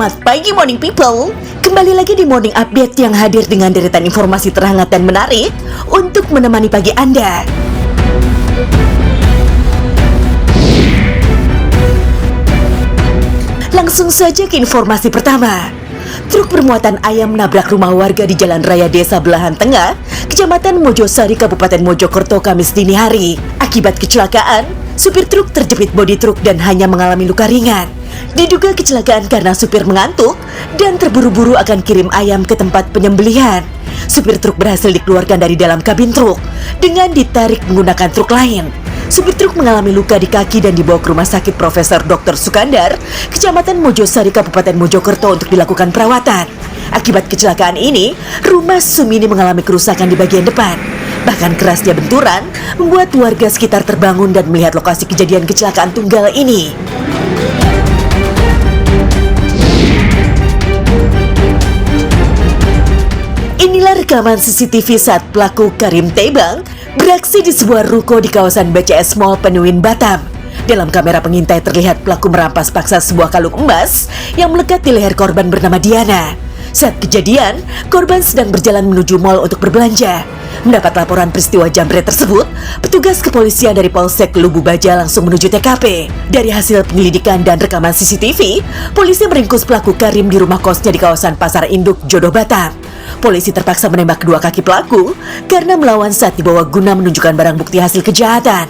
Selamat pagi morning people. Kembali lagi di Morning Update yang hadir dengan deretan informasi terhangat dan menarik untuk menemani pagi Anda. Langsung saja ke informasi pertama. Truk bermuatan ayam menabrak rumah warga di Jalan Raya Desa Belahan Tengah, Kecamatan Mojosari, Kabupaten Mojokerto, Kamis dini hari. Akibat kecelakaan, supir truk terjepit bodi truk dan hanya mengalami luka ringan. Diduga kecelakaan karena supir mengantuk dan terburu-buru akan kirim ayam ke tempat penyembelihan. Supir truk berhasil dikeluarkan dari dalam kabin truk dengan ditarik menggunakan truk lain. Supir truk mengalami luka di kaki dan dibawa ke Rumah Sakit Profesor Dr. Sukandar, Kecamatan Mojosari, Kabupaten Mojokerto untuk dilakukan perawatan. Akibat kecelakaan ini, rumah Sumini mengalami kerusakan di bagian depan. Bahkan kerasnya benturan membuat warga sekitar terbangun dan melihat lokasi kejadian kecelakaan tunggal ini. Inilah rekaman CCTV saat pelaku Karim Tebang beraksi di sebuah ruko di kawasan BCS Mall Penuin, Batam. Dalam kamera pengintai terlihat pelaku merampas paksa sebuah kalung emas yang melekat di leher korban bernama Diana. Saat kejadian, korban sedang berjalan menuju mall untuk berbelanja. Mendapat laporan peristiwa jambret tersebut, petugas kepolisian dari Polsek Lubu Baja langsung menuju TKP. Dari hasil penyelidikan dan rekaman CCTV, polisi meringkus pelaku Karim di rumah kosnya di kawasan Pasar Induk, Jodoh, Batam. Polisi terpaksa menembak kedua kaki pelaku karena melawan saat dibawa guna menunjukkan barang bukti hasil kejahatan.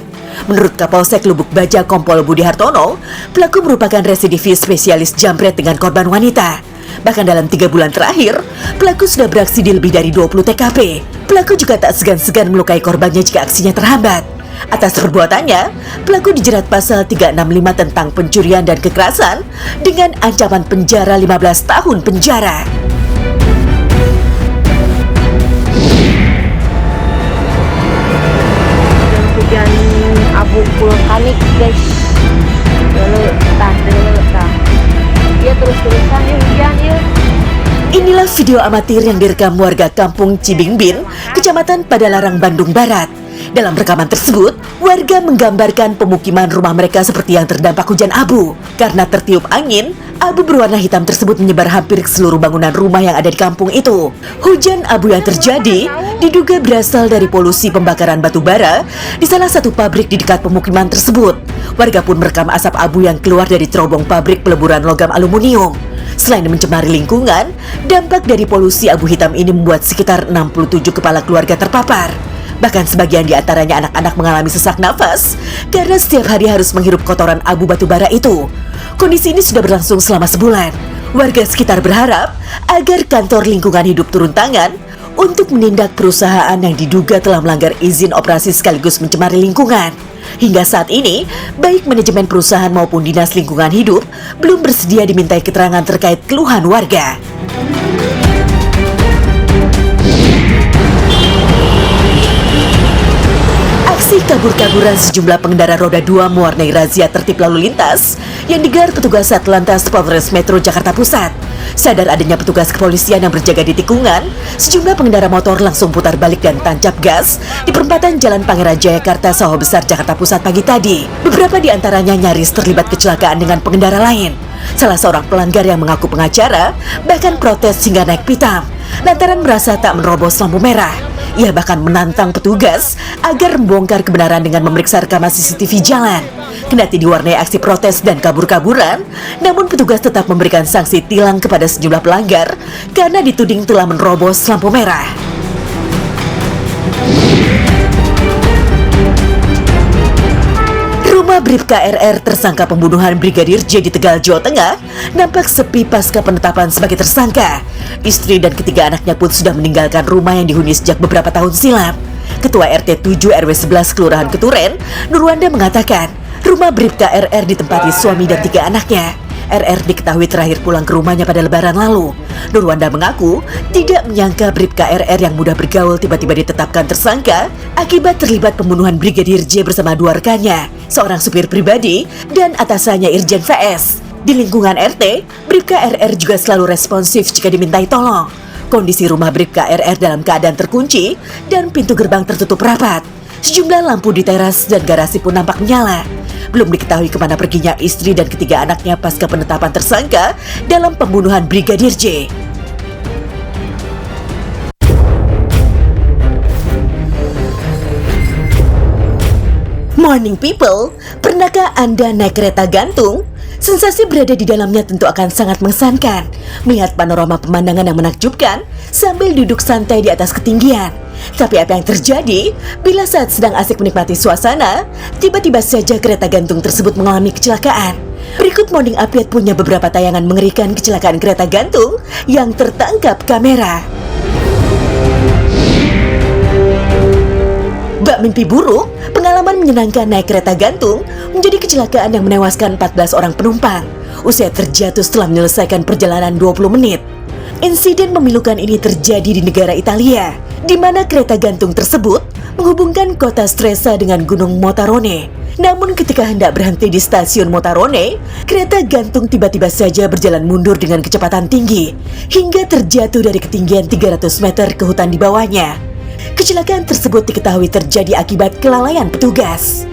Menurut Kapolsek Lubuk Baja Kompol Budi Hartono, pelaku merupakan residivis spesialis jambret dengan korban wanita. Bahkan dalam 3 bulan terakhir, pelaku sudah beraksi di lebih dari 20 TKP. Pelaku juga tak segan-segan melukai korbannya jika aksinya terhambat. Atas perbuatannya, pelaku dijerat pasal 365 tentang pencurian dan kekerasan dengan ancaman penjara 15 tahun penjara. Hujan abu vulkanik guys, dulu tah dia terus-terusan hujan ya. Inilah video amatir yang direkam warga kampung Cibingbin, Kecamatan Padalarang, Bandung Barat. Dalam rekaman tersebut, warga menggambarkan pemukiman rumah mereka seperti yang terdampak hujan abu. Karena tertiup angin, abu berwarna hitam tersebut menyebar hampir ke seluruh bangunan rumah yang ada di kampung itu. Hujan abu yang terjadi diduga berasal dari polusi pembakaran batu bara di salah satu pabrik di dekat pemukiman tersebut. Warga pun merekam asap abu yang keluar dari terowong pabrik peleburan logam aluminium. Selain mencemari lingkungan, dampak dari polusi abu hitam ini membuat sekitar 67 kepala keluarga terpapar. Bahkan sebagian di antaranya anak-anak mengalami sesak nafas karena setiap hari harus menghirup kotoran abu batu bara itu. Kondisi ini sudah berlangsung selama sebulan. Warga sekitar berharap agar kantor lingkungan hidup turun tangan untuk menindak perusahaan yang diduga telah melanggar izin operasi sekaligus mencemari lingkungan. Hingga saat ini, baik manajemen perusahaan maupun dinas lingkungan hidup belum bersedia dimintai keterangan terkait keluhan warga. Aksi kabur-kaburan sejumlah pengendara roda 2 mewarnai razia tertib lalu lintas yang digelar petugas Satlantas Polres Metro Jakarta Pusat. Sadar adanya petugas kepolisian yang berjaga di tikungan, sejumlah pengendara motor langsung putar balik dan tancap gas di perempatan Jalan Pangeran Jayakarta, Sawah Besar, Jakarta Pusat pagi tadi. Beberapa di antaranya nyaris terlibat kecelakaan dengan pengendara lain. Salah seorang pelanggar yang mengaku pengacara bahkan protes hingga naik pitam lantaran merasa tak menerobos lampu merah. Ia bahkan menantang petugas agar membongkar kebenaran dengan memeriksa rekaman CCTV jalan. Kendati diwarnai aksi protes dan kabur-kaburan, namun petugas tetap memberikan sanksi tilang kepada sejumlah pelanggar karena dituding telah menerobos lampu merah. Rumah Bribka RR tersangka pembunuhan Brigadir J di Tegal, Jawa Tengah nampak sepi pasca penetapan sebagai tersangka. Istri dan ketiga anaknya pun sudah meninggalkan rumah yang dihuni sejak beberapa tahun silam. Ketua RT 7 RW 11 Kelurahan Keturen, Nurwanda mengatakan rumah Bribka RR ditempati suami dan 3 anaknya. RR diketahui terakhir pulang ke rumahnya pada Lebaran lalu. Nurwanda mengaku tidak menyangka Bribka RR yang mudah bergaul tiba-tiba ditetapkan tersangka akibat terlibat pembunuhan Brigadir J bersama 2 rekannya, seorang supir pribadi dan atasannya Irjen VS. Di lingkungan RT, Bribka RR juga selalu responsif jika dimintai tolong. Kondisi rumah Bribka RR dalam keadaan terkunci dan pintu gerbang tertutup rapat. Sejumlah lampu di teras dan garasi pun nampak menyala. Belum diketahui kemana perginya istri dan ketiga anaknya pasca penetapan tersangka dalam pembunuhan Brigadir J. Morning people, pernahkah Anda naik kereta gantung? Sensasi berada di dalamnya tentu akan sangat mengesankan. Melihat panorama pemandangan yang menakjubkan sambil duduk santai di atas ketinggian. Tapi apa yang terjadi bila saat sedang asik menikmati suasana, tiba-tiba saja kereta gantung tersebut mengalami kecelakaan? Berikut Morning Update punya beberapa tayangan mengerikan kecelakaan kereta gantung yang tertangkap kamera. Bak mimpi buruk, pengalaman menyenangkan naik kereta gantung menjadi kecelakaan yang menewaskan 14 orang penumpang. Usai terjatuh setelah menyelesaikan perjalanan 20 menit. Insiden memilukan ini terjadi di negara Italia, di mana kereta gantung tersebut menghubungkan kota Stresa dengan Gunung Motarone. Namun ketika hendak berhenti di stasiun Motarone, kereta gantung tiba-tiba saja berjalan mundur dengan kecepatan tinggi, hingga terjatuh dari ketinggian 300 meter ke hutan di bawahnya. Kecelakaan tersebut diketahui terjadi akibat kelalaian petugas.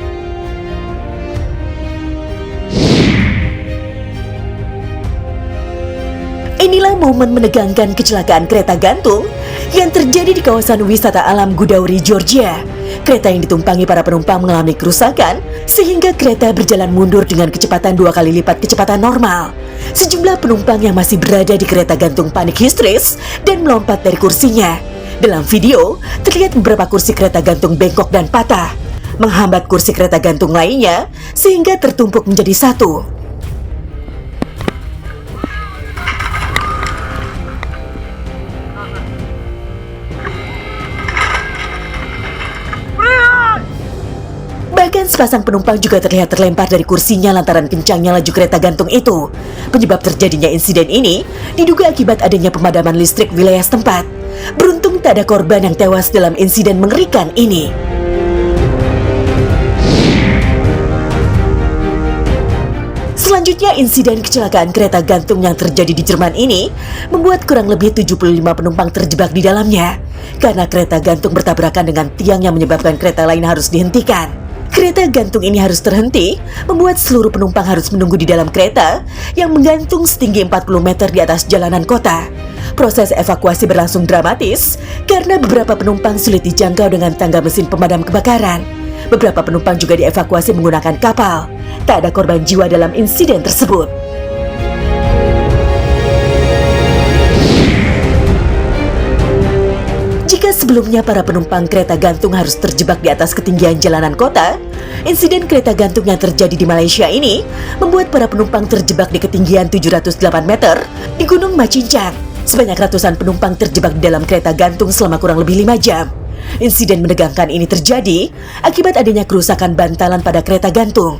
Inilah momen menegangkan kecelakaan kereta gantung yang terjadi di kawasan wisata alam Gudauri, Georgia. Kereta yang ditumpangi para penumpang mengalami kerusakan sehingga kereta berjalan mundur dengan kecepatan 2 kali lipat kecepatan normal. Sejumlah penumpang yang masih berada di kereta gantung panik histeris dan melompat dari kursinya. Dalam video, terlihat beberapa kursi kereta gantung bengkok dan patah, menghambat kursi kereta gantung lainnya sehingga tertumpuk menjadi satu. Bahkan sepasang penumpang juga terlihat terlempar dari kursinya lantaran kencangnya laju kereta gantung itu. Penyebab terjadinya insiden ini diduga akibat adanya pemadaman listrik wilayah setempat. Beruntung tak ada korban yang tewas dalam insiden mengerikan ini. Selanjutnya, insiden kecelakaan kereta gantung yang terjadi di Jerman ini membuat kurang lebih 75 penumpang terjebak di dalamnya karena kereta gantung bertabrakan dengan tiang yang menyebabkan kereta lain harus dihentikan. Kereta gantung ini harus terhenti, membuat seluruh penumpang harus menunggu di dalam kereta yang menggantung setinggi 40 meter di atas jalanan kota. Proses evakuasi berlangsung dramatis karena beberapa penumpang sulit dijangkau dengan tangga mesin pemadam kebakaran. Beberapa penumpang juga dievakuasi menggunakan kapal. Tak ada korban jiwa dalam insiden tersebut. Jika sebelumnya para penumpang kereta gantung harus terjebak di atas ketinggian jalanan kota, insiden kereta gantung yang terjadi di Malaysia ini membuat para penumpang terjebak di ketinggian 708 meter di Gunung Macincang. Sebanyak ratusan penumpang terjebak di dalam kereta gantung selama kurang lebih 5 jam. Insiden menegangkan ini terjadi akibat adanya kerusakan bantalan pada kereta gantung.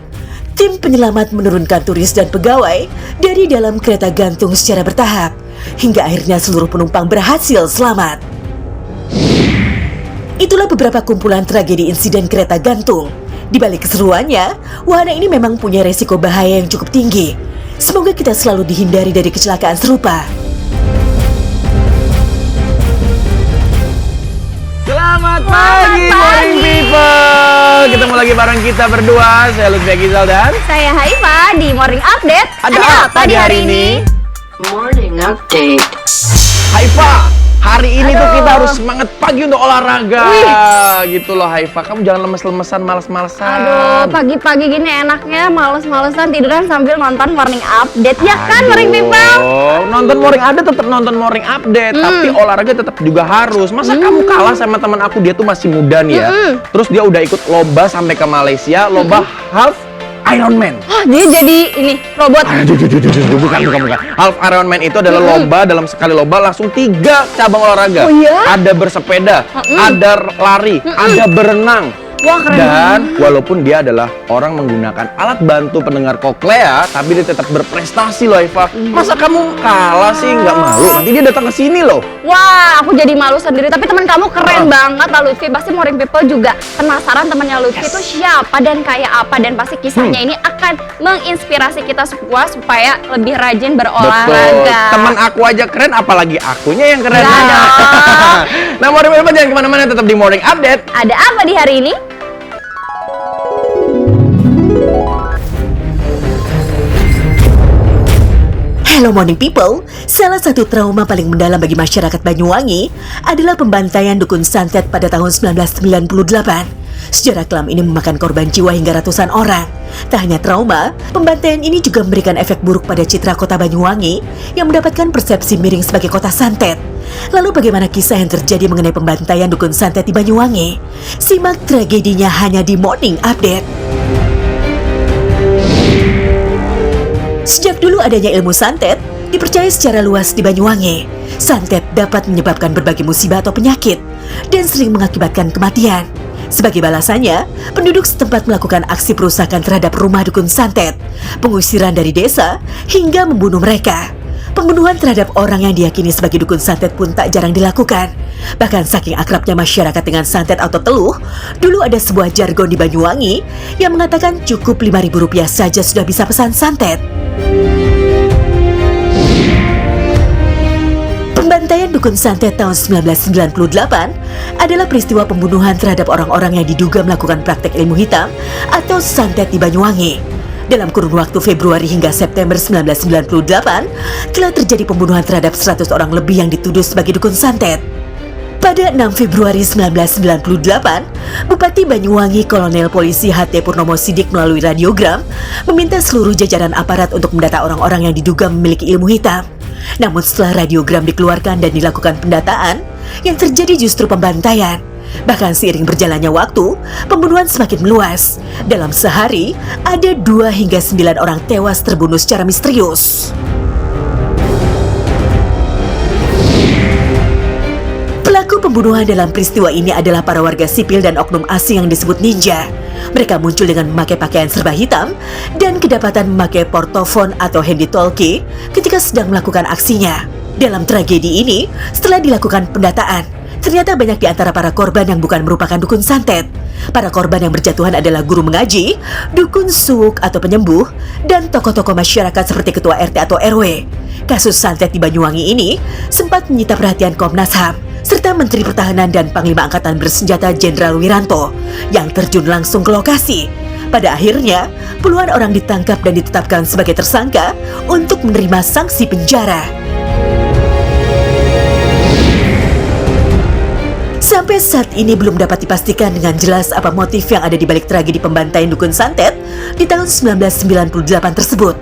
Tim penyelamat menurunkan turis dan pegawai dari dalam kereta gantung secara bertahap, hingga akhirnya seluruh penumpang berhasil selamat. Itulah beberapa kumpulan tragedi insiden kereta gantung. Di balik keseruannya, wahana ini memang punya resiko bahaya yang cukup tinggi. Semoga kita selalu dihindari dari kecelakaan serupa. Selamat pagi, morning people. Ketemu lagi bareng kita berdua. Saya Lutfi Agizal dan Saya Haifa di Morning Update. Ada apa di hari ini? Morning update. Haifa, hari ini tuh kita harus semangat pagi untuk olahraga. Gitu loh Haifa, kamu jangan lemes-lemesan, males-malesan. Aduh, pagi-pagi gini enaknya males-malesan tiduran sambil nonton Morning Update. Ya kan, Morning People? Nonton morning update tetap nonton morning update, tapi olahraga tetap juga harus. Masa kamu kalah sama teman aku, dia tuh masih muda nih ya. Terus dia udah ikut lomba sampai ke Malaysia, lomba half Ironman. Oh, dia jadi ini robot. Bukan. Half Ironman itu adalah lomba, dalam sekali lomba langsung 3 cabang olahraga. Oh iya? Ada bersepeda, ada lari, ada berenang. Wah, keren Dan banget. walaupun dia adalah orang menggunakan alat bantu pendengar koklea, tapi dia tetap berprestasi loh Eva. Masa kamu kalah sih, nggak malu? Nanti dia datang ke sini loh. Wah, aku jadi malu sendiri. Tapi teman kamu keren banget lah, Lutfi. Pasti Morning People juga penasaran temannya Lutfi itu siapa dan kayak apa. Dan pasti kisahnya ini akan menginspirasi kita semua supaya lebih rajin berolahraga. Teman aku aja keren, apalagi akunya yang keren. Enggak dong. Nah, Morning People jangan kemana-mana, tetap di Morning Update. Ada apa di hari ini? Hello Morning People, salah satu trauma paling mendalam bagi masyarakat Banyuwangi adalah pembantaian dukun santet pada tahun 1998. Sejarah kelam ini memakan korban jiwa hingga ratusan orang. Tak hanya trauma, pembantaian ini juga memberikan efek buruk pada citra kota Banyuwangi yang mendapatkan persepsi miring sebagai kota santet. Lalu bagaimana kisah yang terjadi mengenai pembantaian dukun santet di Banyuwangi? Simak tragedinya hanya di Morning Update. Sejak dulu adanya ilmu santet, dipercaya secara luas di Banyuwangi. Santet dapat menyebabkan berbagai musibah atau penyakit dan sering mengakibatkan kematian. Sebagai balasannya, penduduk setempat melakukan aksi perusakan terhadap rumah dukun santet, pengusiran dari desa, hingga membunuh mereka. Pembunuhan terhadap orang yang diyakini sebagai dukun santet pun tak jarang dilakukan. Bahkan saking akrabnya masyarakat dengan santet atau teluh, dulu ada sebuah jargon di Banyuwangi yang mengatakan cukup Rp5.000 saja sudah bisa pesan santet. Pembantaian dukun santet tahun 1998 adalah peristiwa pembunuhan terhadap orang-orang yang diduga melakukan praktek ilmu hitam atau santet di Banyuwangi. Dalam kurun waktu Februari hingga September 1998, telah terjadi pembunuhan terhadap 100 orang lebih yang dituduh sebagai dukun santet. Pada 6 Februari 1998, Bupati Banyuwangi Kolonel Polisi H.T. Purnomo Sidik melalui radiogram meminta seluruh jajaran aparat untuk mendata orang-orang yang diduga memiliki ilmu hitam. Namun setelah radiogram dikeluarkan dan dilakukan pendataan, yang terjadi justru pembantaian. Bahkan seiring berjalannya waktu, pembunuhan semakin meluas. Dalam sehari, ada 2 hingga 9 orang tewas terbunuh secara misterius. Pelaku pembunuhan dalam peristiwa ini adalah para warga sipil dan oknum asing yang disebut ninja. Mereka muncul dengan memakai pakaian serba hitam dan kedapatan memakai portofon atau handy-talkie ketika sedang melakukan aksinya. Dalam tragedi ini, setelah dilakukan pendataan, ternyata banyak di antara para korban yang bukan merupakan dukun santet. Para korban yang berjatuhan adalah guru mengaji, dukun suk atau penyembuh, dan tokoh-tokoh masyarakat seperti ketua RT atau RW. Kasus santet di Banyuwangi ini sempat menyita perhatian Komnas HAM, serta Menteri Pertahanan dan Panglima Angkatan Bersenjata Jenderal Wiranto yang terjun langsung ke lokasi. Pada akhirnya, puluhan orang ditangkap dan ditetapkan sebagai tersangka untuk menerima sanksi penjara. Sampai saat ini belum dapat dipastikan dengan jelas apa motif yang ada di balik tragedi pembantaian dukun santet di tahun 1998 tersebut.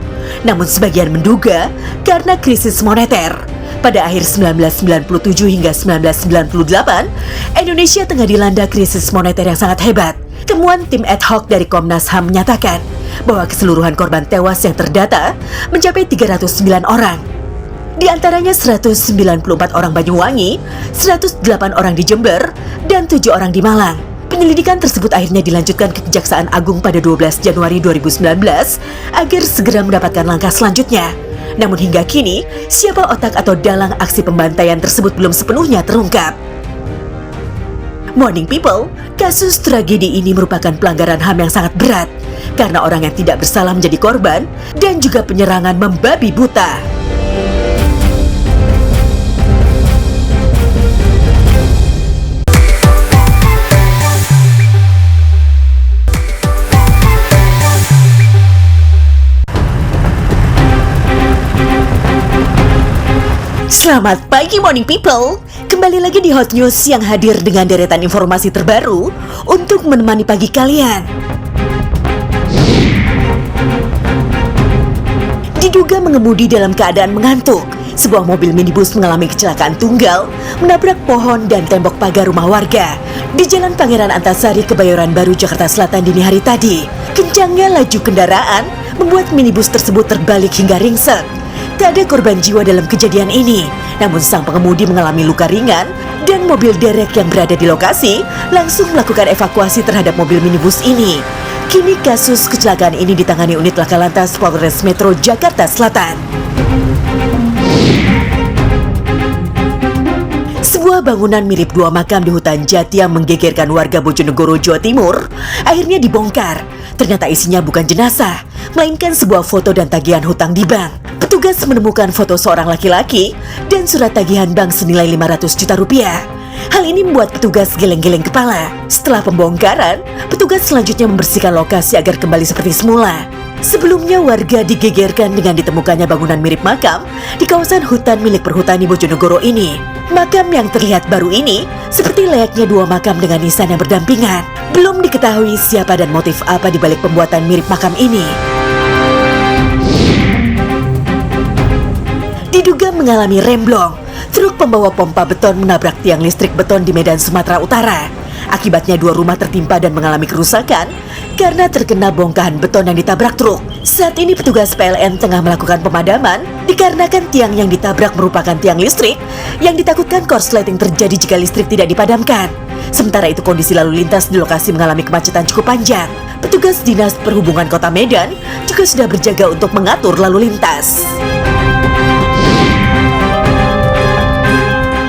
Namun sebagian menduga karena krisis moneter. Pada akhir 1997 hingga 1998, Indonesia tengah dilanda krisis moneter yang sangat hebat. Temuan tim ad hoc dari Komnas HAM menyatakan bahwa keseluruhan korban tewas yang terdata mencapai 309 orang. Di antaranya 194 orang Banyuwangi, 108 orang di Jember, dan 7 orang di Malang. Penyelidikan tersebut akhirnya dilanjutkan ke Kejaksaan Agung pada 12 Januari 2019 agar segera mendapatkan langkah selanjutnya. Namun hingga kini, siapa otak atau dalang aksi pembantaian tersebut belum sepenuhnya terungkap. Morning People, kasus tragedi ini merupakan pelanggaran HAM yang sangat berat karena orang yang tidak bersalah menjadi korban dan juga penyerangan membabi buta. Selamat pagi Morning People. Kembali lagi di Hot News yang hadir dengan deretan informasi terbaru untuk menemani pagi kalian. Diduga mengemudi dalam keadaan mengantuk, sebuah mobil minibus mengalami kecelakaan tunggal, menabrak pohon dan tembok pagar rumah warga di Jalan Pangeran Antasari, Kebayoran Baru, Jakarta Selatan dini hari tadi. Kencangnya laju kendaraan membuat minibus tersebut terbalik hingga ringsek. Tak ada korban jiwa dalam kejadian ini, namun sang pengemudi mengalami luka ringan dan mobil derek yang berada di lokasi langsung melakukan evakuasi terhadap mobil minibus ini. Kini kasus kecelakaan ini ditangani unit Laka Lantas Polres Metro Jakarta Selatan. Sebuah bangunan mirip 2 makam di hutan jati yang menggegerkan warga Bojonegoro, Jawa Timur, akhirnya dibongkar. Ternyata isinya bukan jenazah, melainkan sebuah foto dan tagihan hutang di bank. Petugas menemukan foto seorang laki-laki dan surat tagihan bank senilai 500 juta rupiah. Hal ini membuat petugas geleng-geleng kepala. Setelah pembongkaran, petugas selanjutnya membersihkan lokasi agar kembali seperti semula. Sebelumnya warga digegerkan dengan ditemukannya bangunan mirip makam di kawasan hutan milik Perhutani Bojonegoro ini. Makam yang terlihat baru ini seperti layaknya dua makam dengan nisan yang berdampingan. Belum diketahui siapa dan motif apa di balik pembuatan mirip makam ini. Diduga mengalami remblong, truk pembawa pompa beton menabrak tiang listrik beton di Medan, Sumatera Utara. Akibatnya 2 rumah tertimpa dan mengalami kerusakan karena terkena bongkahan beton yang ditabrak truk. Saat ini petugas PLN tengah melakukan pemadaman dikarenakan tiang yang ditabrak merupakan tiang listrik yang ditakutkan korsleting terjadi jika listrik tidak dipadamkan. Sementara itu kondisi lalu lintas di lokasi mengalami kemacetan cukup panjang. Petugas Dinas Perhubungan Kota Medan juga sudah berjaga untuk mengatur lalu lintas.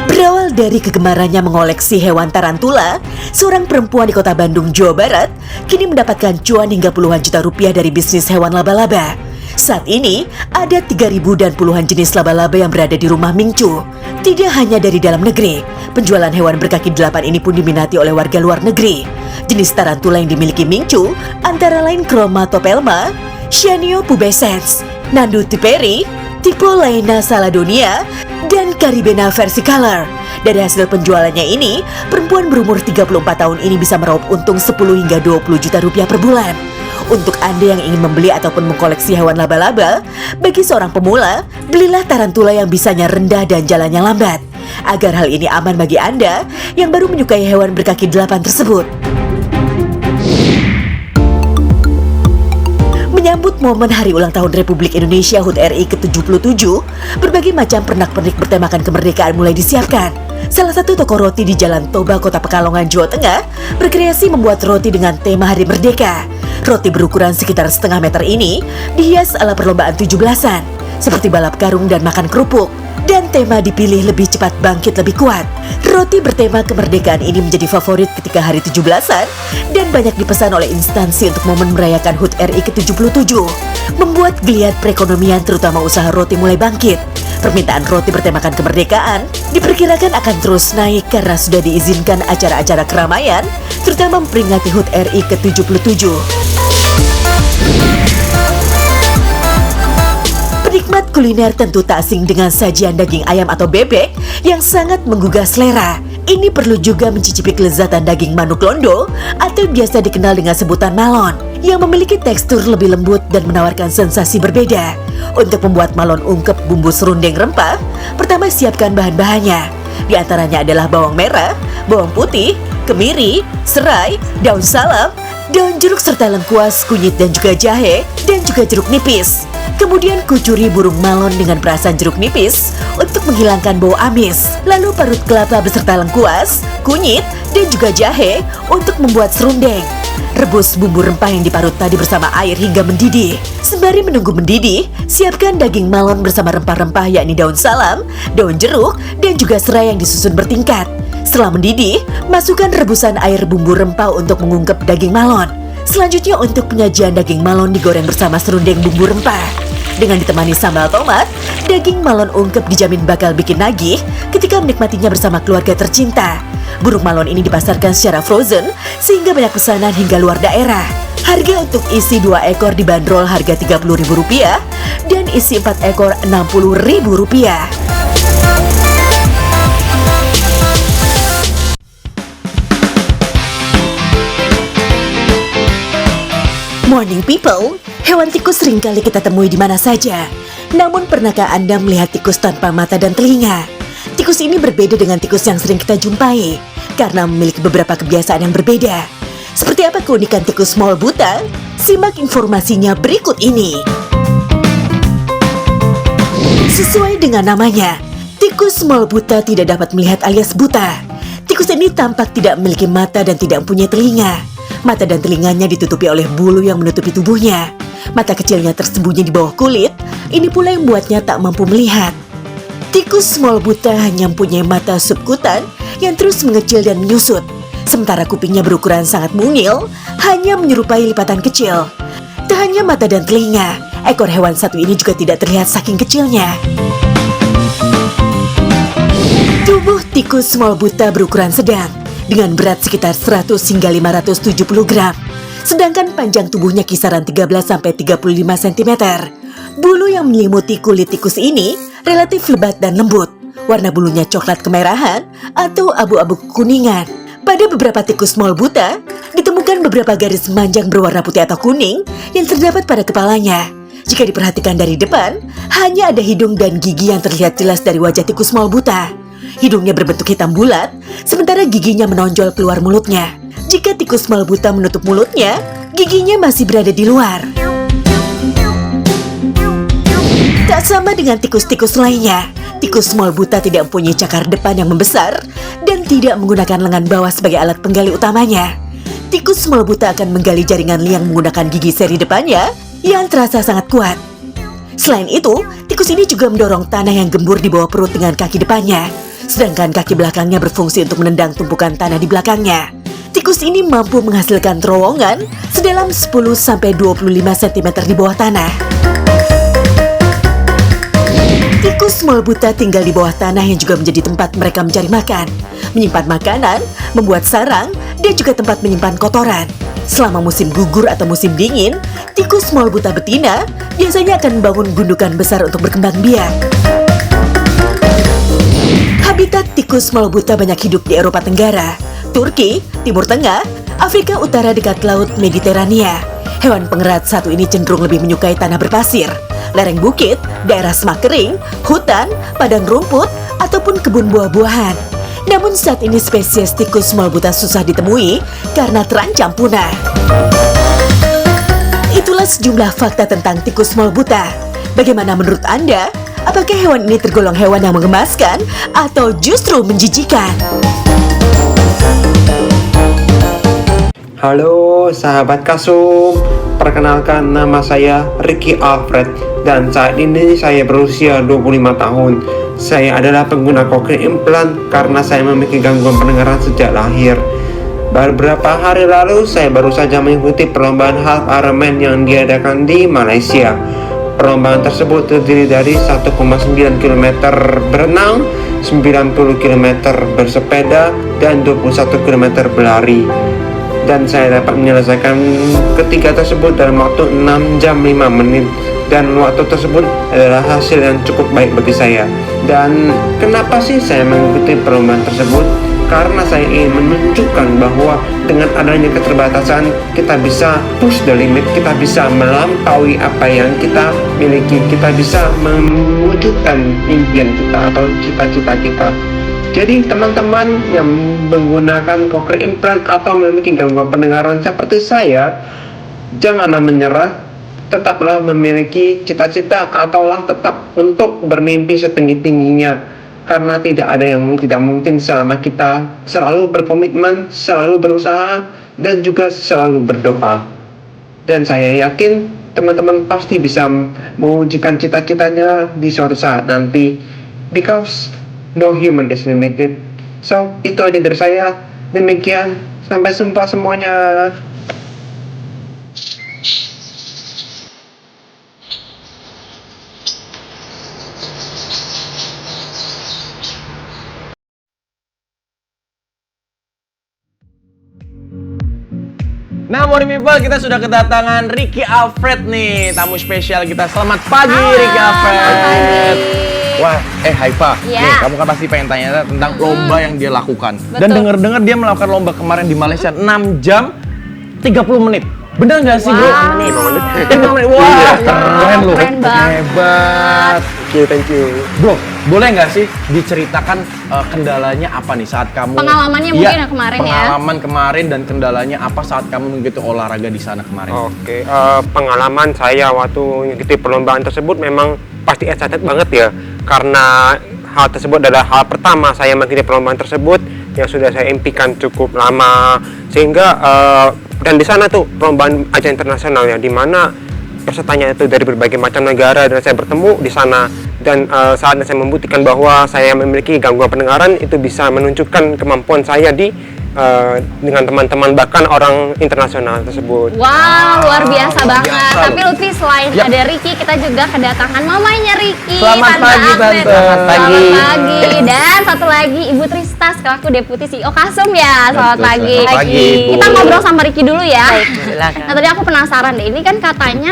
Berawal dari kegemarannya mengoleksi hewan tarantula, seorang perempuan di Kota Bandung, Jawa Barat, kini mendapatkan cuan hingga puluhan juta rupiah dari bisnis hewan laba-laba. Saat ini, ada 3.000 dan puluhan jenis laba-laba yang berada di rumah Mingcu. Tidak hanya dari dalam negeri, penjualan hewan berkaki 8 ini pun diminati oleh warga luar negeri. Jenis tarantula yang dimiliki Mingcu antara lain Chromatopelma, Cyanio pubescens, Nandu tiperi, Typolaena saladonia, dan Caribena versicolor. Dari hasil penjualannya ini, perempuan berumur 34 tahun ini bisa meraup untung 10 hingga 20 juta rupiah per bulan. Untuk Anda yang ingin membeli ataupun mengkoleksi hewan laba-laba, bagi seorang pemula, belilah tarantula yang bisanya rendah dan jalannya lambat. Agar hal ini aman bagi Anda yang baru menyukai hewan berkaki 8 tersebut. Menyambut momen Hari Ulang Tahun Republik Indonesia HUT RI ke-77, berbagai macam pernak-pernik bertemakan kemerdekaan mulai disiapkan. Salah satu toko roti di Jalan Toba, Kota Pekalongan, Jawa Tengah, berkreasi membuat roti dengan tema Hari Merdeka. Roti berukuran sekitar setengah meter ini dihias ala perlombaan 17-an, seperti balap karung dan makan kerupuk. Dan tema dipilih lebih cepat bangkit lebih kuat. Roti bertema kemerdekaan ini menjadi favorit ketika hari 17-an dan banyak dipesan oleh instansi untuk momen merayakan HUT RI ke-77. Membuat geliat perekonomian terutama usaha roti mulai bangkit. Permintaan roti bertemakan kemerdekaan diperkirakan akan terus naik karena sudah diizinkan acara-acara keramaian, terutama memperingati HUT RI ke-77. Penikmat kuliner tentu tak asing dengan sajian daging ayam atau bebek yang sangat menggugah selera. Ini perlu juga mencicipi kelezatan daging manuk londo atau biasa dikenal dengan sebutan malon, yang memiliki tekstur lebih lembut dan menawarkan sensasi berbeda. Untuk membuat malon ungkep bumbu serundeng rempah, pertama siapkan bahan-bahannya. Di antaranya adalah bawang merah, bawang putih, kemiri, serai, daun salam, daun jeruk serta lengkuas, kunyit dan juga jahe, dan juga jeruk nipis. Kemudian kucuri burung malon dengan perasan jeruk nipis untuk menghilangkan bau amis. Lalu parut kelapa beserta lengkuas, kunyit, dan juga jahe untuk membuat serundeng. Rebus bumbu rempah yang diparut tadi bersama air hingga mendidih. Sembari menunggu mendidih, siapkan daging malon bersama rempah-rempah yakni daun salam, daun jeruk, dan juga serai yang disusun bertingkat. Setelah mendidih, masukkan rebusan air bumbu rempah untuk mengungkep daging malon. Selanjutnya untuk penyajian daging malon digoreng bersama serundeng bumbu rempah. Dengan ditemani sambal tomat, daging malon ungkep dijamin bakal bikin nagih ketika menikmatinya bersama keluarga tercinta. Burung malon ini dipasarkan secara frozen sehingga banyak pesanan hingga luar daerah. Harga untuk isi 2 ekor dibanderol harga Rp30.000 dan isi 4 ekor Rp60.000. Morning people, hewan tikus seringkali kita temui di mana saja. Namun pernahkah Anda melihat tikus tanpa mata dan telinga? Tikus ini berbeda dengan tikus yang sering kita jumpai karena memiliki beberapa kebiasaan yang berbeda. Seperti apa keunikan tikus small buta? Simak informasinya berikut ini. Sesuai dengan namanya, tikus small buta tidak dapat melihat alias buta. Tikus ini tampak tidak memiliki mata dan tidak mempunyai telinga. Mata dan telinganya ditutupi oleh bulu yang menutupi tubuhnya. Mata kecilnya tersembunyi di bawah kulit, ini pula yang membuatnya tak mampu melihat. Tikus small buta hanya mempunyai mata subkutan yang terus mengecil dan menyusut. Sementara kupingnya berukuran sangat mungil, hanya menyerupai lipatan kecil. Tak hanya mata dan telinga, ekor hewan satu ini juga tidak terlihat saking kecilnya. Tubuh tikus small buta berukuran sedang, dengan berat sekitar 100 hingga 570 gram. sedangkan panjang tubuhnya kisaran 13-35 cm. Bulu yang menyelimuti kulit tikus ini relatif lebat dan lembut. Warna bulunya coklat kemerahan atau abu-abu kuningan. Pada beberapa tikus mol buta, ditemukan beberapa garis memanjang berwarna putih atau kuning yang terdapat pada kepalanya. Jika diperhatikan dari depan, hanya ada hidung dan gigi yang terlihat jelas dari wajah tikus mol buta. Hidungnya berbentuk hitam bulat, sementara giginya menonjol keluar mulutnya. Jika tikus mol buta menutup mulutnya, giginya masih berada di luar. Tak sama dengan tikus-tikus lainnya, tikus mol buta tidak mempunyai cakar depan yang membesar dan tidak menggunakan lengan bawah sebagai alat penggali utamanya. Tikus mol buta akan menggali jaringan liang menggunakan gigi seri depannya yang terasa sangat kuat. Selain itu, tikus ini juga mendorong tanah yang gembur di bawah perut dengan kaki depannya, sedangkan kaki belakangnya berfungsi untuk menendang tumpukan tanah di belakangnya. Tikus ini mampu menghasilkan terowongan sedalam 10-25 cm di bawah tanah. Tikus mol buta tinggal di bawah tanah yang juga menjadi tempat mereka mencari makan, menyimpan makanan, membuat sarang, dan juga tempat menyimpan kotoran. Selama musim gugur atau musim dingin, tikus mol buta betina biasanya akan membangun gundukan besar untuk berkembang biak. Habitat tikus mol buta banyak hidup di Eropa Tenggara, Turki, Timur Tengah, Afrika Utara dekat Laut Mediterania. Hewan pengerat satu ini cenderung lebih menyukai tanah berpasir, lereng bukit, daerah semak kering, hutan, padang rumput, ataupun kebun buah-buahan. Namun saat ini spesies tikus mol buta susah ditemui karena terancam punah. Itulah sejumlah fakta tentang tikus mol buta. Bagaimana menurut Anda? Apakah hewan ini tergolong hewan yang mengemaskan atau justru menjijikan? Halo sahabat Kasum, perkenalkan nama saya Ricky Alfred dan saat ini saya berusia 25 tahun. Saya adalah pengguna cochlear implant karena saya memiliki gangguan pendengaran sejak lahir. Beberapa hari lalu saya baru saja mengikuti perlombaan half Ironman yang diadakan di Malaysia. Perlombaan tersebut terdiri dari 1,9 km berenang, 90 km bersepeda, dan 21 km berlari. Dan saya dapat menyelesaikan ketiga tersebut dalam waktu 6 jam 5 menit. Dan waktu tersebut adalah hasil yang cukup baik bagi saya. Dan kenapa sih saya mengikuti perlombaan tersebut? Karena saya ingin menunjukkan bahwa dengan adanya keterbatasan kita bisa push the limit, kita bisa melampaui apa yang kita miliki, kita bisa mewujudkan impian kita atau cita-cita kita. Jadi teman-teman yang menggunakan cochlear implant atau memiliki gangguan pendengaran seperti saya, janganlah menyerah, tetaplah memiliki cita-cita ataulah tetap untuk bermimpi setinggi-tingginya. Karena tidak ada yang tidak mungkin selama kita selalu berkomitmen, selalu berusaha, dan juga selalu berdoa. Dan saya yakin teman-teman pasti bisa mewujudkan cita-citanya di suatu saat nanti. Because no human is limited. So, itu aja dari saya. Demikian. Sampai jumpa semuanya. Nah, Morning People, kita sudah kedatangan Ricky Alfred nih, tamu spesial kita. Selamat pagi, Ricky Alfred. Selamat pagi. Wah, Haifa, Iya. nih kamu kan pasti pengen tanya tentang lomba yang dia lakukan. Betul. Dan denger-dengar dia melakukan lomba kemarin di Malaysia 6 jam 30 menit. Bener nggak sih, bro? Wow. 5 menit. Wah, keren loh. Keren banget. Hebat. Thank you. Bro, boleh nggak sih diceritakan kendalanya apa nih saat kamu... Pengalamannya Iya, mungkin ya kemarin ya. Pengalaman kemarin dan kendalanya apa saat kamu mengikuti olahraga di sana kemarin? Oke, pengalaman saya waktu mengikuti perlombaan tersebut memang pasti excited banget ya. Karena hal tersebut adalah hal pertama saya mengikuti perlombaan tersebut yang sudah saya impikan cukup lama. Sehingga, dan di sana tuh perlombaan ajang internasional ya, di mana pesertanya itu dari berbagai macam negara dan saya bertemu di sana. Dan saat saya membuktikan bahwa saya memiliki gangguan pendengaran itu bisa menunjukkan kemampuan saya di dengan teman-teman bahkan orang internasional tersebut. Wow, luar biasa banget. biasa. Tapi Lutfi, selain Yap. ada Ricky, kita juga kedatangan mamanya Ricky. Selamat Tante pagi, Ahmed. Tante. Selamat Selamat pagi. Dan satu lagi Ibu Trista selaku Deputi CEO Kasum ya. Selamat Betul, pagi. selamat pagi, Ibu. Kita ngobrol sama Ricky dulu ya. Silakan. Nah, tadi aku penasaran deh. Ini kan katanya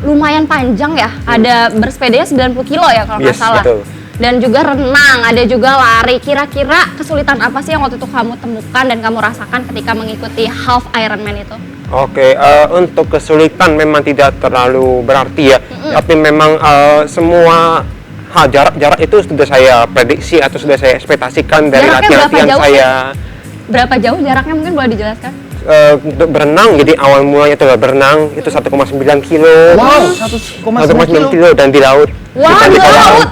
lumayan panjang ya. Ada bersepedanya 90 kilo ya kalau nggak Yes, salah. betul. Dan juga renang, ada juga lari. Kira-kira kesulitan apa sih yang waktu itu kamu temukan dan kamu rasakan ketika mengikuti half Ironman itu? Oke, untuk kesulitan memang tidak terlalu berarti ya, tapi memang semua hal jarak itu sudah saya prediksi atau sudah saya ekspektasikan dari Jaraknya berapa latihan-latihan jauh saya. Berapa jauh jaraknya mungkin boleh dijelaskan? Untuk berenang, jadi awal mulanya itu berenang itu 1,9 kilo. Wow, 1,9 kilo. kilo dan di laut. Wah, Bukan di kolam. laut.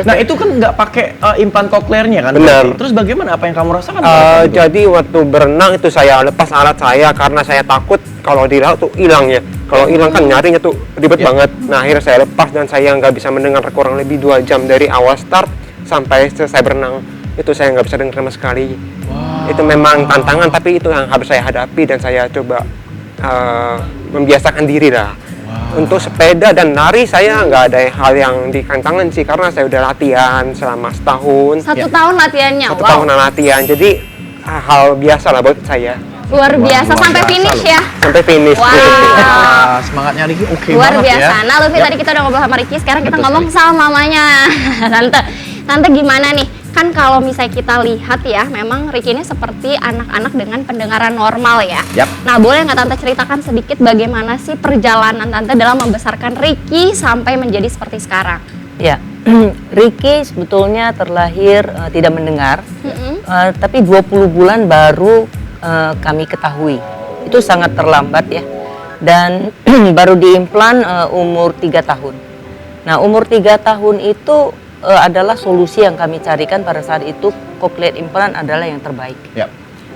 Nah itu kan nggak pakai implan koklearnya kan? Benar. berarti. Terus bagaimana apa yang kamu rasakan? Jadi waktu berenang itu saya lepas alat saya karena saya takut kalau di laut tuh hilang ya. Kalau hilang kan nyarinya tuh ribet Ya. banget. Nah akhirnya saya lepas dan saya nggak bisa mendengar kurang lebih 2 jam dari awal start sampai selesai berenang. Itu saya nggak bisa dengar sama sekali. Itu memang tantangan tapi itu yang harus saya hadapi dan saya coba membiasakan diri lah. Untuk sepeda dan lari saya nggak ada hal yang ditantangin sih karena saya udah latihan selama setahun. Satu tahun latihannya, Satu wow. tahunan latihan, jadi hal biasa lah buat saya. Luar biasa, luar sampai biasa finish loh. ya. Sampai finish. Wow. Wah, semangatnya Ricky oke Luar banget biasa. ya. Nah, Lutfi Yap. tadi kita udah ngobrol sama Ricky, sekarang kita Betul ngomong sama mamanya. Tante gimana nih? Kan kalau misalnya kita lihat ya, memang Ricky ini seperti anak-anak dengan pendengaran normal ya. Yap. Nah, boleh nggak Tante ceritakan sedikit bagaimana sih perjalanan Tante dalam membesarkan Ricky sampai menjadi seperti sekarang? Ya, Ricky sebetulnya terlahir tidak mendengar, tapi 20 bulan baru kami ketahui. Itu sangat terlambat ya. Dan baru diimplan umur 3 tahun. Nah, umur 3 tahun itu adalah solusi yang kami carikan pada saat itu. Cochlear implant adalah yang terbaik. Yap.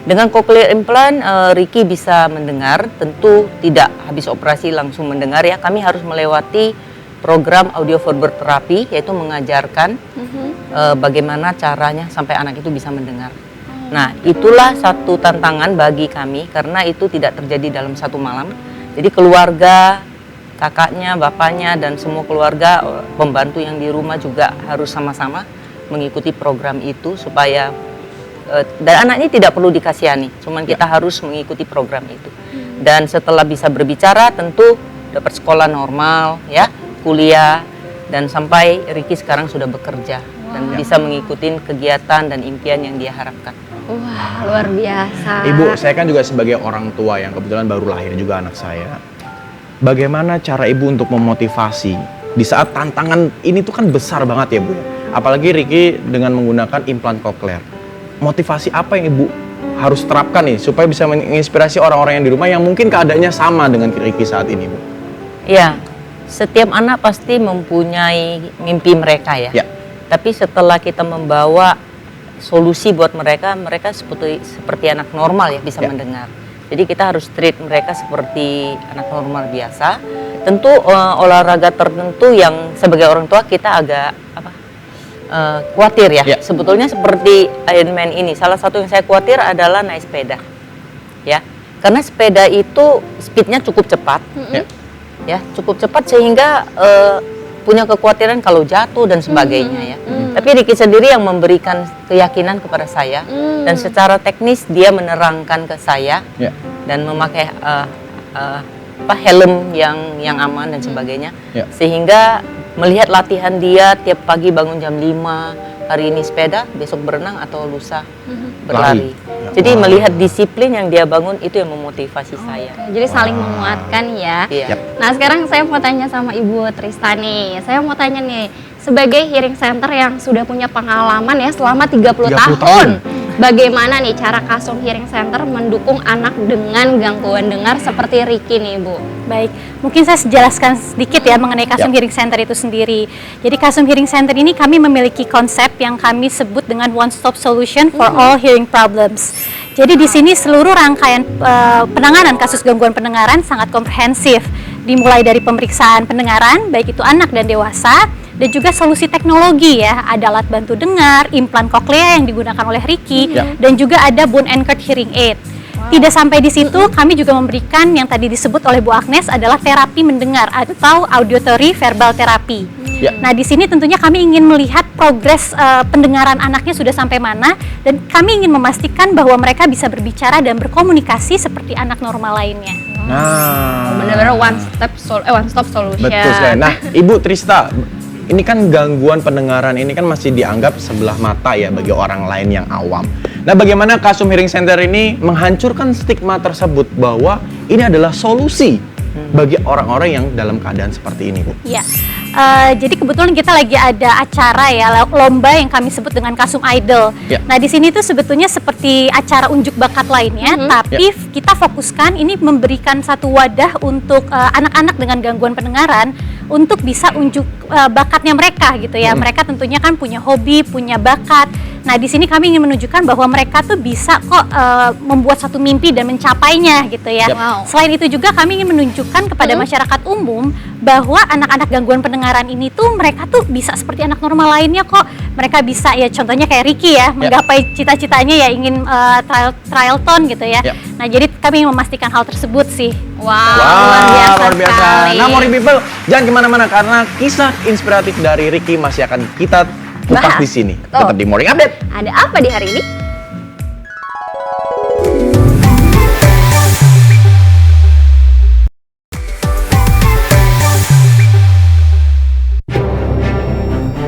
Dengan cochlear implant, Ricky bisa mendengar, tentu tidak habis operasi langsung mendengar ya. Kami harus melewati program audio verbal therapy, yaitu mengajarkan bagaimana caranya sampai anak itu bisa mendengar. Nah, itulah satu tantangan bagi kami karena itu tidak terjadi dalam satu malam. Jadi keluarga, kakaknya, bapaknya, dan semua keluarga, pembantu yang di rumah juga harus sama-sama mengikuti program itu supaya dan anak ini tidak perlu dikasihani, cuman kita harus mengikuti program itu. Dan setelah bisa berbicara, tentu dapat sekolah normal, ya, kuliah, dan sampai Ricky sekarang sudah bekerja dan bisa mengikuti kegiatan dan impian yang dia harapkan. Wah, luar biasa. Ibu, saya kan juga sebagai orang tua yang kebetulan baru lahir juga anak saya. Bagaimana cara Ibu untuk memotivasi di saat tantangan ini tuh kan besar banget ya Bu? Apalagi Ricky dengan menggunakan implan cochlear. Motivasi apa yang Ibu harus terapkan nih supaya bisa menginspirasi orang-orang yang di rumah yang mungkin keadaannya sama dengan Ricky saat ini Bu? Ya, setiap anak pasti mempunyai mimpi mereka ya. Ya. Tapi setelah kita membawa solusi buat mereka, mereka seperti anak normal ya, bisa Ya. mendengar. Jadi kita harus treat mereka seperti anak normal biasa. Tentu olahraga tertentu yang sebagai orang tua kita agak khawatir ya. Ya. Sebetulnya seperti Ironman ini, salah satu yang saya khawatir adalah naik sepeda. Ya, karena sepeda itu speednya cukup cepat. Ya, cukup cepat sehingga punya kekhawatiran kalau jatuh dan sebagainya ya. Tapi Ricky sendiri yang memberikan keyakinan kepada saya dan secara teknis dia menerangkan ke saya Ya. dan memakai helm yang aman dan sebagainya. Ya. Sehingga melihat latihan dia tiap pagi bangun jam 5, hari ini sepeda, besok berenang atau lusa berlari. Ya. Jadi melihat disiplin yang dia bangun itu yang memotivasi saya. Jadi saling menguatkan ya. Iya. Yap. Nah, sekarang saya mau tanya sama Ibu Trista nih. Saya mau tanya nih, sebagai hearing center yang sudah punya pengalaman ya selama 30 tahun. Bagaimana nih cara Kasum Hearing Center mendukung anak dengan gangguan dengar seperti Ricky nih, Bu? Baik, mungkin saya jelaskan sedikit ya mengenai Kasum Hearing Center itu sendiri. Jadi Kasum Hearing Center ini kami memiliki konsep yang kami sebut dengan one stop solution for all hearing problems. Jadi di sini seluruh rangkaian penanganan kasus gangguan pendengaran sangat komprehensif. Dimulai dari pemeriksaan pendengaran, baik itu anak dan dewasa, dan juga solusi teknologi ya. Ada alat bantu dengar, implan koklea yang digunakan oleh Ricky, dan juga ada bone anchored hearing aid. Tidak sampai di situ, kami juga memberikan yang tadi disebut oleh Bu Agnes adalah terapi mendengar atau auditory verbal therapy. Nah, di sini tentunya kami ingin melihat progres pendengaran anaknya sudah sampai mana, dan kami ingin memastikan bahwa mereka bisa berbicara dan berkomunikasi seperti anak normal lainnya. Nah, Bener-bener one stop solution. betul sekali. Nah, Ibu Trista, ini kan gangguan pendengaran ini kan masih dianggap sebelah mata ya bagi orang lain yang awam. Nah, bagaimana Kasum Hearing Center ini menghancurkan stigma tersebut bahwa ini adalah solusi bagi orang-orang yang dalam keadaan seperti ini, Bu? Ya, jadi kebetulan kita lagi ada acara ya, lomba yang kami sebut dengan Kasum Idol. Nah, di sini tuh sebetulnya seperti acara unjuk bakat lainnya, tapi kita fokuskan ini memberikan satu wadah untuk anak-anak dengan gangguan pendengaran untuk bisa unjuk bakatnya mereka gitu ya. Mereka tentunya kan punya hobi, punya bakat. Nah, di sini kami ingin menunjukkan bahwa mereka tuh bisa kok membuat satu mimpi dan mencapainya gitu ya. Selain itu juga kami ingin menunjukkan kepada masyarakat umum bahwa anak-anak gangguan pendengaran ini tuh mereka tuh bisa seperti anak normal lainnya kok. Mereka bisa ya, contohnya kayak Ricky ya, menggapai cita-citanya ya ingin trial tone gitu ya. Nah, jadi kami ingin memastikan hal tersebut sih. Luar biasa. Sekali. Nah, Morning People, jangan kemana-mana karena kisah inspiratif dari Ricky masih akan kita kupas Bahas. di sini. Betul. Tetap di Morning Update. Ada apa di hari ini?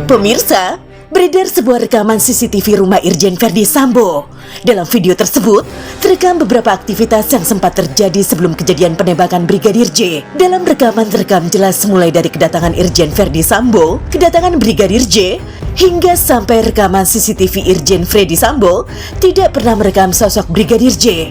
Pemirsa, beredar sebuah rekaman CCTV rumah Irjen Verdi Sambo. Dalam video tersebut, terekam beberapa aktivitas yang sempat terjadi sebelum kejadian penembakan Brigadir J. Dalam rekaman terekam jelas mulai dari kedatangan Irjen Verdi Sambo, kedatangan Brigadir J, hingga sampai rekaman CCTV Irjen Freddy Sambo tidak pernah merekam sosok Brigadir J.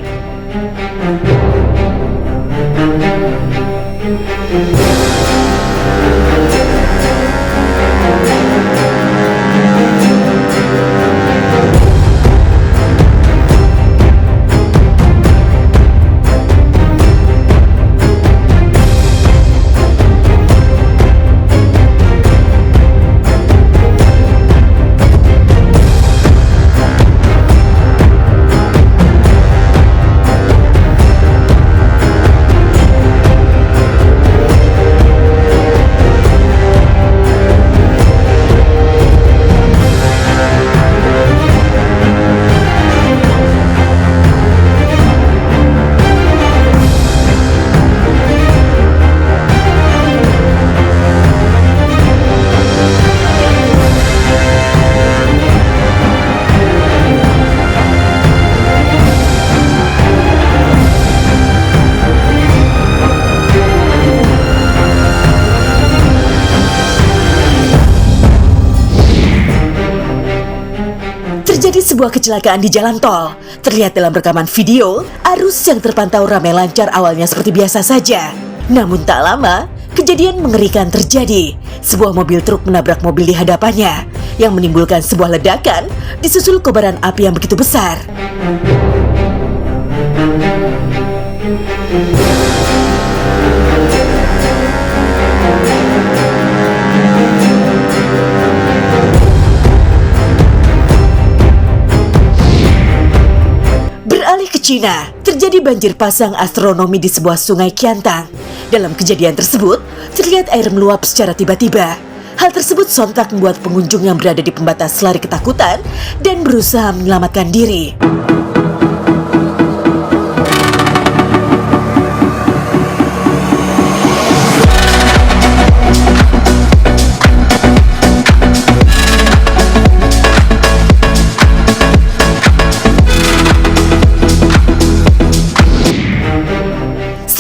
Terjadi sebuah kecelakaan di jalan tol. Terlihat dalam rekaman video, arus yang terpantau ramai lancar awalnya seperti biasa saja. Namun tak lama, kejadian mengerikan terjadi. Sebuah mobil truk menabrak mobil di hadapannya, yang menimbulkan sebuah ledakan, disusul kobaran api yang begitu besar. Beralih ke Cina, terjadi banjir pasang astronomi di sebuah sungai Qiantang. Dalam kejadian tersebut, terlihat air meluap secara tiba-tiba. Hal tersebut sontak membuat pengunjung yang berada di pembatas lari ketakutan dan berusaha menyelamatkan diri.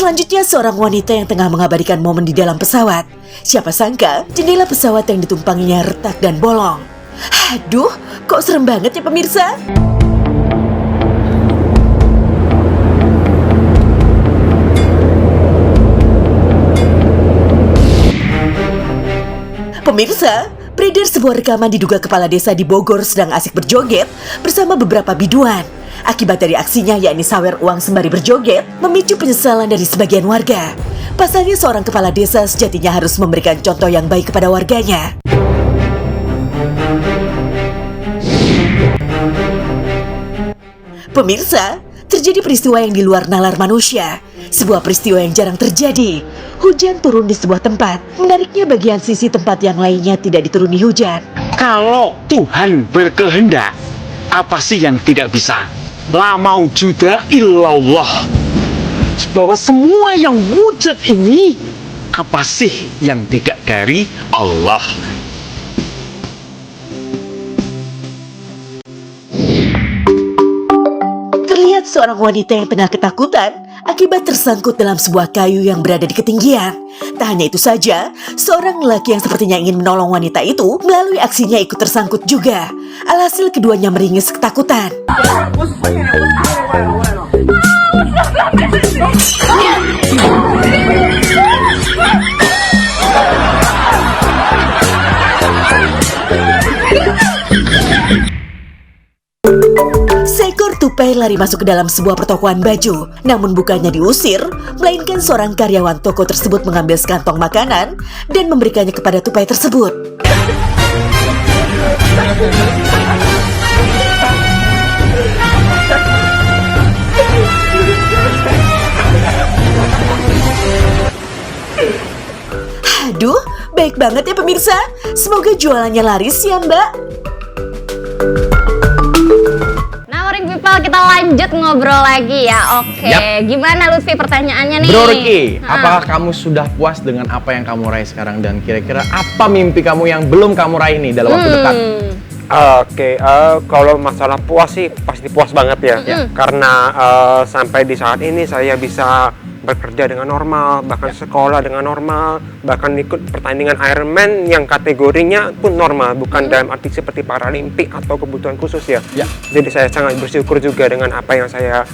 Selanjutnya seorang wanita yang tengah mengabadikan momen di dalam pesawat. Siapa sangka jendela pesawat yang ditumpanginya retak dan bolong. Aduh, kok serem banget ya pemirsa? Pemirsa, beredar sebuah rekaman diduga kepala desa di Bogor sedang asik berjoget bersama beberapa biduan. Akibat dari aksinya, yakni sawer uang sembari berjoget, memicu penyesalan dari sebagian warga. Pasalnya seorang kepala desa sejatinya harus memberikan contoh yang baik kepada warganya. Pemirsa, terjadi peristiwa yang di luar nalar manusia. Sebuah peristiwa yang jarang terjadi. Hujan turun di sebuah tempat. Menariknya bagian sisi tempat yang lainnya tidak dituruni hujan. Kalau Tuhan berkehendak, apa sih yang tidak bisa? La maujuda illallah. Bahwa semua yang wujud ini, apa sih yang tidak dari Allah? Terlihat seorang wanita yang tengah ketakutan akibat tersangkut dalam sebuah kayu yang berada di ketinggian. Tak hanya itu saja, seorang lelaki yang sepertinya ingin menolong wanita itu melalui aksinya ikut tersangkut juga. Alhasil keduanya meringis ketakutan. Seekor tupai lari masuk ke dalam sebuah pertokoan baju. Namun bukannya diusir, melainkan seorang karyawan toko tersebut mengambil sekantong makanan dan memberikannya kepada tupai tersebut. Aduh, baik banget ya pemirsa. Semoga jualannya laris ya Mbak. Nah, Morning People, kita lanjut ngobrol lagi ya. Oke, Gimana Lutfi pertanyaannya nih? Bro Ricky, apakah kamu sudah puas dengan apa yang kamu raih sekarang? Dan kira-kira apa mimpi kamu yang belum kamu raih nih dalam waktu dekat? Oke, kalau masalah puas sih pasti puas banget ya. Karena sampai di saat ini saya bisa bekerja dengan normal, bahkan sekolah dengan normal, bahkan ikut pertandingan Ironman yang kategorinya pun normal, bukan dalam arti seperti Paralimpik atau kebutuhan khusus ya. Jadi saya sangat bersyukur juga dengan apa yang saya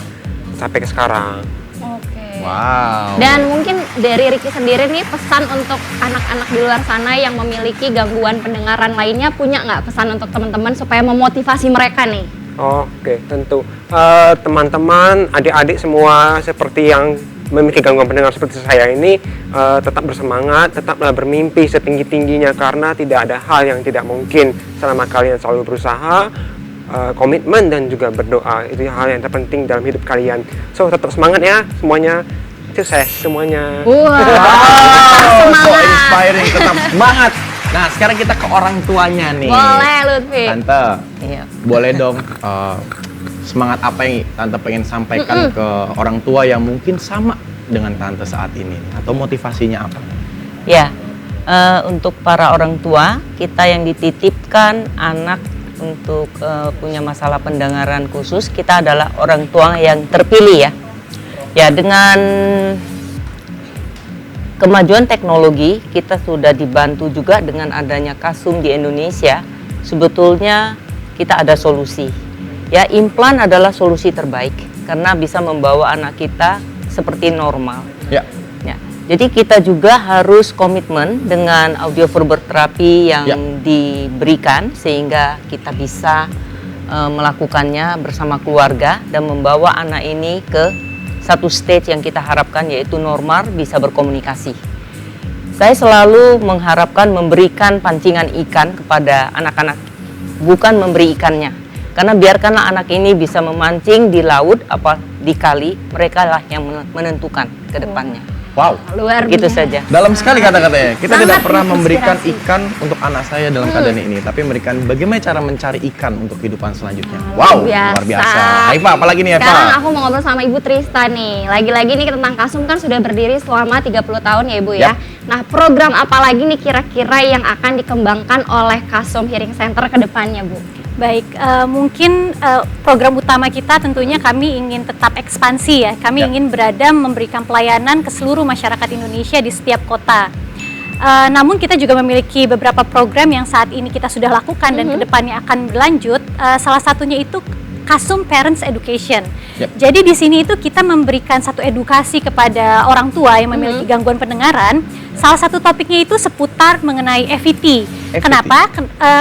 sampai ke sekarang. Oke. Wow. Dan mungkin dari Ricky sendiri nih, pesan untuk anak-anak di luar sana yang memiliki gangguan pendengaran lainnya, punya nggak pesan untuk teman-teman supaya memotivasi mereka nih? Oke, tentu. Teman-teman, adik-adik semua seperti yang memiliki gangguan pendengar seperti saya ini, tetap bersemangat, tetaplah bermimpi setinggi-tingginya karena tidak ada hal yang tidak mungkin selama kalian selalu berusaha, komitmen dan juga berdoa. Itu hal yang terpenting dalam hidup kalian. So, tetap semangat ya semuanya. Sukses semuanya. So inspiring, tetap semangat. Nah, sekarang kita ke orang tuanya nih. Boleh Lutfi. Tante, Iya. boleh dong semangat apa yang Tante pengen sampaikan ke orang tua yang mungkin sama dengan Tante saat ini? Atau motivasinya apa? Ya, untuk para orang tua, kita yang dititipkan anak untuk punya masalah pendengaran khusus, kita adalah orang tua yang terpilih ya. Ya, dengan kemajuan teknologi, kita sudah dibantu juga dengan adanya Kasum di Indonesia. Sebetulnya kita ada solusi. Ya, implan adalah solusi terbaik karena bisa membawa anak kita seperti normal. Ya. Ya. Jadi kita juga harus komitmen dengan audioverbal terapi yang diberikan sehingga kita bisa melakukannya bersama keluarga dan membawa anak ini ke satu stage yang kita harapkan, yaitu normal, bisa berkomunikasi. Saya selalu mengharapkan memberikan pancingan ikan kepada anak-anak, bukan memberi ikannya. Karena biarkanlah anak ini bisa memancing di laut apa di kali, mereka lah yang menentukan ke depannya. Wow. Luar Gitu biasa. saja. Dalam sekali kata-katanya. Kita Sangat tidak pernah memberikan menginspirasi. ikan untuk anak saya dalam keadaan ini, tapi memberikan bagaimana cara mencari ikan untuk kehidupan selanjutnya. Luar Wow, biasa. luar biasa. Eva, apalagi nih Eva? Sekarang aku mau ngobrol sama Ibu Trista nih. Lagi-lagi nih tentang Kasum kan sudah berdiri selama 30 tahun ya Ibu ya. Yap. Nah, program apa lagi nih kira-kira yang akan dikembangkan oleh Kasum Hearing Center ke depannya Bu? Baik, mungkin program utama kita tentunya kami ingin tetap ekspansi ya. Kami ingin berada memberikan pelayanan ke seluruh masyarakat Indonesia di setiap kota. Namun kita juga memiliki beberapa program yang saat ini kita sudah lakukan dan kedepannya akan berlanjut. Salah satunya itu Kasum Parents Education. Jadi di sini itu kita memberikan satu edukasi kepada orang tua yang memiliki gangguan pendengaran. Salah satu topiknya itu seputar mengenai FET. Kenapa?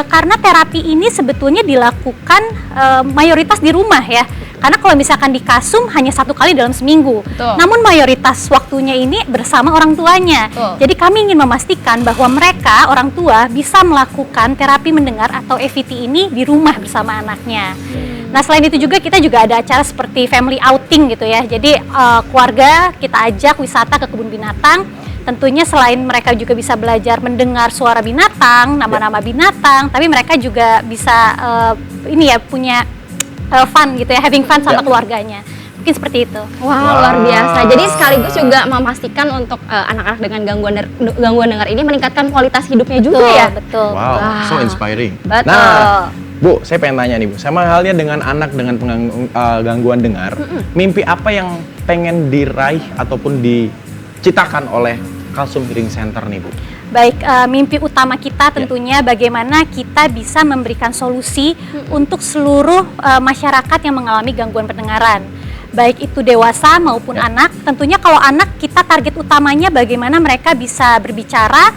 Karena terapi ini sebetulnya dilakukan mayoritas di rumah ya. Karena kalau misalkan di Kasum hanya 1 kali dalam seminggu. Betul. Namun mayoritas waktunya ini bersama orang tuanya. Betul. Jadi kami ingin memastikan bahwa mereka, orang tua, bisa melakukan terapi mendengar atau FET ini di rumah bersama anaknya. Nah selain itu juga kita juga ada acara seperti family outing gitu ya. Jadi keluarga kita ajak wisata ke kebun binatang. Tentunya selain mereka juga bisa belajar mendengar suara binatang, nama-nama binatang, tapi mereka juga bisa punya fun gitu ya, having fun sama keluarganya. Mungkin seperti itu. Wow, luar biasa. Jadi sekaligus juga memastikan untuk anak-anak dengan gangguan dengar ini meningkatkan kualitas hidupnya juga ya. Betul. Wow, so inspiring. Betul. Nah, Bu, saya pengen tanya nih Bu, sama halnya dengan anak dengan gangguan dengar, mimpi apa yang pengen diraih ataupun diciptakan oleh Kalsum Hearing Center nih Bu? Baik, mimpi utama kita tentunya bagaimana kita bisa memberikan solusi untuk seluruh masyarakat yang mengalami gangguan pendengaran. Baik itu dewasa maupun anak. Tentunya kalau anak kita target utamanya bagaimana mereka bisa berbicara,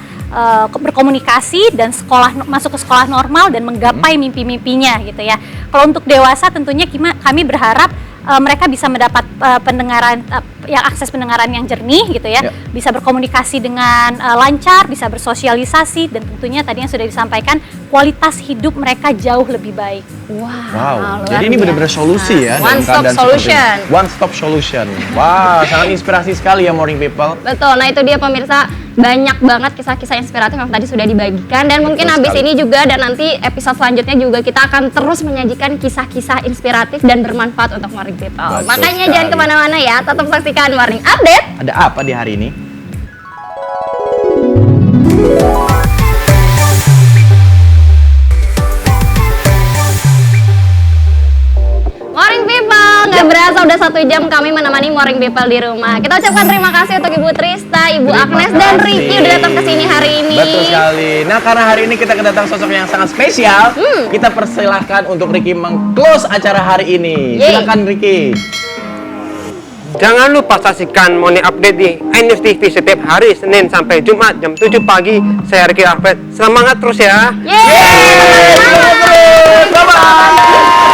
berkomunikasi dan masuk ke sekolah normal dan menggapai mimpi-mimpinya gitu ya. Kalau untuk dewasa tentunya kami berharap mereka bisa mendapat akses pendengaran yang jernih gitu ya, bisa berkomunikasi dengan lancar, bisa bersosialisasi, dan tentunya tadi yang sudah disampaikan kualitas hidup mereka jauh lebih baik. Wow, jadi ini benar-benar solusi ya. One stop solution. One stop solution. Wow, sangat inspirasi sekali ya Morning People. Betul, nah itu dia pemirsa, banyak banget kisah-kisah inspiratif yang tadi sudah dibagikan, dan mungkin habis ini juga dan nanti episode selanjutnya juga kita akan terus menyajikan kisah-kisah inspiratif dan bermanfaat untuk Morning People. Betul Makanya sekali. jangan kemana-mana ya, tetap saksikan Morning Update. Ada apa di hari ini? Morning People, nggak berasa udah 1 jam kami menemani Morning People di rumah. Kita ucapkan terima kasih untuk Ibu Trista, Ibu Agnes, dan Ricky udah datang ke sini hari ini. Betul sekali. Nah, karena hari ini kita kedatangan sosok yang sangat spesial, kita persilahkan untuk Ricky meng-close acara hari ini. Yeay. Silakan Ricky. Jangan lupa saksikan Morning Update di iNews TV setiap hari Senin sampai Jumat jam 7 pagi. Saya Ricky Alfred. Semangat terus ya. Yeay! Bye-bye.